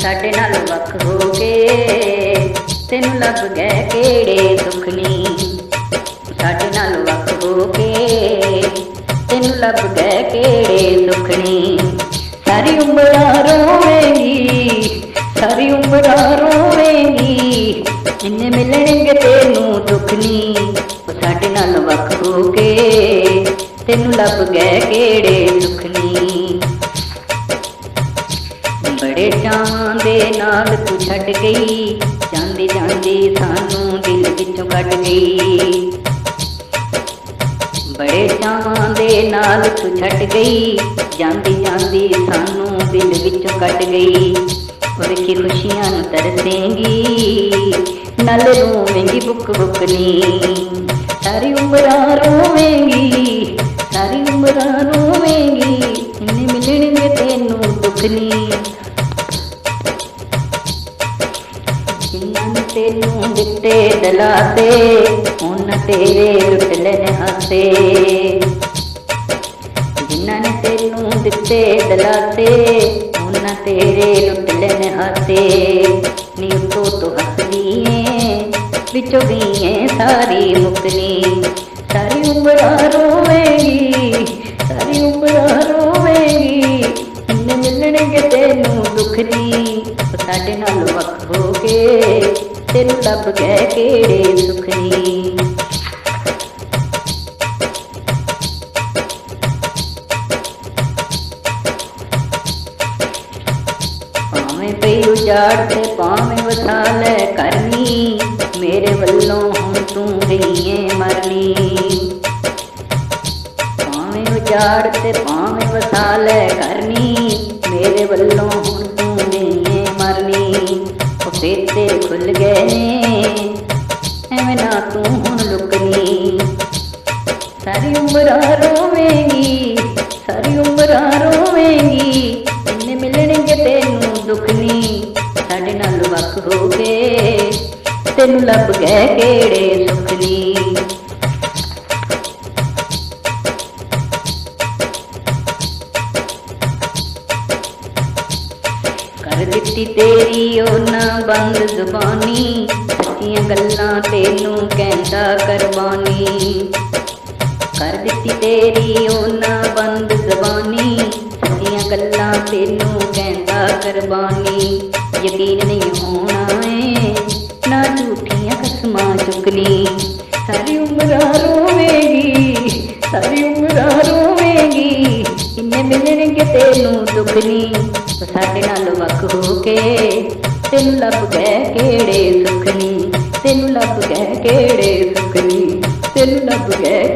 ਸਾਡੇ ਨਾਲੋਂ ਵੱਖ ਹੋ ਕੇ ਤੈਨੂੰ ਲੱਭ ਗਏ ਕਿਹੜੇ ਸੁੱਖ ਨੀ। ਸਾਡੇ ਨਾਲੋਂ ਵੱਖ ਹੋ ਕੇ ਤੈਨੂੰ ਲੱਭ ਗਏ ਕਿਹੜੇ ਸੁੱਖ ਨੀ। ਸਾਰੀ ਉਮਰਾਂ ਰੋਵੇਂਗੀ, ਸਾਰੀ ਉਮਰਾਂ ਰੋਵੇਂਗੀ, ਜਿੰਨੇ ਮਿਲਣਗੇ ਤੈਨੂੰ ਦੁੱਖ ਨੀ। ਸਾਡੇ ਨਾਲੋਂ ਵੱਖ ਹੋ ਕੇ ਤੈਨੂੰ ਲੱਭ ਗਏ ਕਿਹੜੇ ਸੁੱਖ ਨੀ। ਬੜੇ ਚਾਵਾਂ ਦੇ ਨਾਲ ਤੂੰ ਛੱਡ ਗਈ, ਜਾਂਦੀ ਜਾਂਦੀ ਸਾਨੂੰ ਦਿਲ ਵਿੱਚੋਂ ਕੱਢ ਗਈ। ਬੜੇ ਚਾਵਾਂ ਦੇ ਨਾਲ ਤੂੰ ਛੱਡ ਗਈ, ਜਾਂਦੀ ਜਾਂਦੀ ਸਾਨੂੰ ਦਿਲ ਵਿੱਚੋਂ ਕੱਢ ਗਈ। ਵੇਖੀ ਖੁਸ਼ੀਆਂ ਨੂੰ ਤਰਸੇਂਗੀ, ਨਾਲੇ ਰੋਵੇਂਗੀ ਬੁੱਕ ਬੁੱਕ ਨੀ। ਸਾਰੀ ਉਮਰਾਂ ਰੋਵੇਂਗੀ, ਸਾਰੀ ਉਮਰਾਂ ਰੋਵੇਂਗੀ, ਇੰਨੇ ਮਿਲਣਗੇ ਤੈਨੂੰ ਦੁੱਖ ਨੀ। ਜਿਨ੍ਹਾਂ ਨੇ ਤੈਨੂੰ ਦਿੱਤੇ ਦਲਾਸੇ, ਉਹਨਾਂ ਤੇਰੇ ਲੁੱਟ ਲੈਣੇ ਹਾਸੇ। ਜਿਨ੍ਹਾਂ ਨੇ ਤੈਨੂੰ ਦਿੱਤੇ ਦਲਾਸੇ, ਉਹਨਾਂ ਤੇਰੇ ਲੁੱਟ ਲੈਣੇ ਹਾਸੇ। ਨੀ ਉੱਤੋਂ ਤੋਂ ਹੱਸਦੀ ਏ, ਵਿੱਚੋਂ ਗਈ ਸਾਰੀ ਮੁਕਨੀ। ਸਾਰੀ ਉਮਰਾਂ ਰੋਵੇਂਗੀ, ਸਾਰੀ ਉਮਰਾਂ ਰੋਵੇਂਗੀ, ਇੰਨੇ ਮਿਲਣਗੇ ਤੈਨੂੰ ਦੁੱਖ ਨੀ। ਸਾਡੇ ਨਾਲੋਂ ਵੱਖ ਹੋ ਕੇ ਤੈਨੂੰ ਲੱਭ ਗਏ ਕਿਹੜੇ ਸੁੱਖ ਨੀ। ਭਾਵੇਂ ਪਈ ਉਜਾੜ ਤੇ ਭਾਵੇਂ ਵਸਾ ਲੈ ਕਰਨੀ, ਮੇਰੇ ਵੱਲੋਂ ਹੁਣ ਤੂੰ ਗਈ ਏ ਮਰਨੀ। ਭਾਵੇਂ ਉਜਾੜ ਤੇ ਭਾਵੇਂ ਵਸਾ ਲੈ ਕਰਨੀ, ਮੇਰੇ ਵੱਲੋਂ ਹੁਣ ਤੂੰ ਗਈ ਏ ਮਰਨੀ। ਉਹ ਫੇਰ ਤੇਰੇ ਖੁੱਲ ਗਏ ਨੇ, ਐਵੇਂ ਨਾ ਤੂੰ ਹੁਣ ਲੁਕਨੀ। ਸਾਰੀ ਉਮਰਾਂ ਰੋਵੇਂਗੀ, ਸਾਰੀ ਉਮਰਾਂ ਰੋਵੇਂਗੀ, ਇੰਨੇ ਮਿਲਣਗੇ ਤੈਨੂੰ ਦੁੱਖ ਨੀ। ਸਾਡੇ ਨਾਲ ਵੱਖ ਹੋ ਕੇ ਤੈਨੂੰ ਲੱਭ ਗਏ ਕਿਹੜੇ ਸੁੱਖ ਨੀ। ਕਰ ਦਿੱਤੀ ਤੇਰੀ ਉਹਨਾਂ ਬੰਦ ਜ਼ੁਬਾਨੀ, ਸੱਚੀਆਂ ਗੱਲਾਂ ਤੈਨੂੰ ਕਹਿੰਦਾ ਕੁਰਬਾਨੀ। ਕਰ ਦਿੱਤੀ ਤੇਰੀ ਉਹਨਾਂ ਬੰਦ ਜ਼ਬਾਨੀ, ਸੱਚੀਆਂ ਗੱਲਾਂ ਤੈਨੂੰ ਕਹਿੰਦਾ ਕੁਰਬਾਨੀ। ਯਕੀਨ ਨਹੀਂ ਹੋਣਾ ਏ ਨਾ ਝੂਠੀਆਂ ਕਸਮਾਂ ਚੁੱਕਣੀ। ਸਾਰੀ ਉਮਰਾਂ ਰੋਵੇਂਗੀ, ਸਾਰੀ ਉਮਰਾਂ ਰੋਵੇਂਗੀ, ਇੰਨੇ ਮਿਲਣਗੇ ਤੈਨੂੰ ਦੁੱਖ ਨੀ। ਸਾਡੇ ਨਾਲ ਵੱਖ ਹੋ ਕੇ ਤੈਨੂੰ ਲੱਭ ਗਏ ਕਿਹੜੇ ਸੁੱਖ ਨੀ। ਤੈਨੂੰ ਲੱਭ ਗਏ ਕਿਹੜੇ ਸੁੱਖ ਨੀ, ਤੈਨੂੰ ਲੱਭ ਗਏ